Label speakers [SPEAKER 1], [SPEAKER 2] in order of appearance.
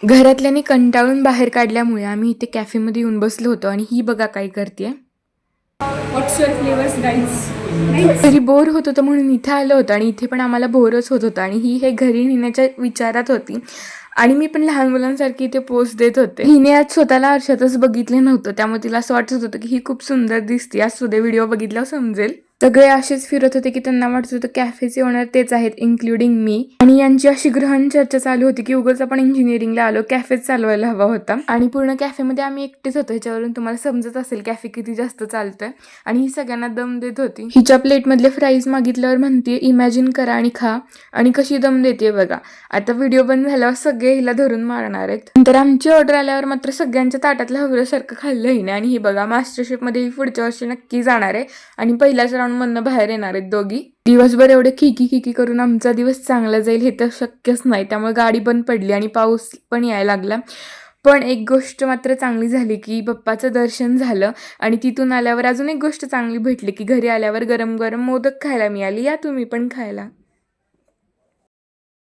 [SPEAKER 1] घरातल्यानी कंटाळून बाहेर काढल्यामुळे आम्ही इथे कॅफेमध्ये येऊन बसलो होतो आणि ही बघा काय करते.
[SPEAKER 2] व्हॉट्स युअर फ्लेवर्स गाईज?
[SPEAKER 1] घरी बोर होत होतं म्हणून इथे आलं होतं आणि इथे पण आम्हाला बोरच होत होतं आणि ही हे घरी नेण्याच्या विचारात होती आणि मी पण लहान मुलांसारखी इथे पोस्ट देत होते. हिने आज स्वतःला आरशातच बघितले नव्हतं, त्यामुळे तिला असं वाटत होतं की ही खूप सुंदर दिसते. आज सुद्धा व्हिडिओ बघितल्यावर समजेल. सगळे असेच फिरत होते की त्यांना वाटत होतं कॅफेचे ओनर तेच आहेत, इन्क्लुडिंग मी. आणि यांची अशी गहन चर्चा चालू होती की उगाच आपण इंजिनिअरिंगला आलो, कॅफेच चालवायला हवा होता. आणि पूर्ण कॅफेमध्ये आम्ही एकटेच होतो. ह्याच्यावरून तुम्हाला समजत असेल कॅफे किती जास्त चालतोय. आणि ही सगळ्यांना दम देत होती. हिच्या प्लेटमधले फ्राईज मागितल्यावर म्हणते इमॅजिन करा आणि खा, आणि कशी दम देते बघा. आता व्हिडिओ बंद झाल्यावर सगळे हिला धरून मारणार आहेत. नंतर आमची ऑर्डर आल्यावर मात्र सगळ्यांच्या ताटातलं हवल्यासारखं खाल्लं हिने. आणि हे बघा मास्टर शेफ मध्ये पुढच्या वर्षी नक्की जाणार आहे आणि पहिल्याच राऊंड मधनं बाहेर येणार आहेत दोघी. दिवसभर एवढे खिकी खिकी करून आमचा दिवस चांगला जाईल हे तर शक्यच नाही, त्यामुळे गाडी बंद पडली आणि पाऊस पण यायला लागला. पण एक गोष्ट मात्र चांगली झाली की बाप्पाचं दर्शन झालं. आणि तिथून आल्यावर अजून एक गोष्ट चांगली भेटली की घरी आल्यावर गरम गरम मोदक खायला मिळाली. या तुम्ही पण खायला.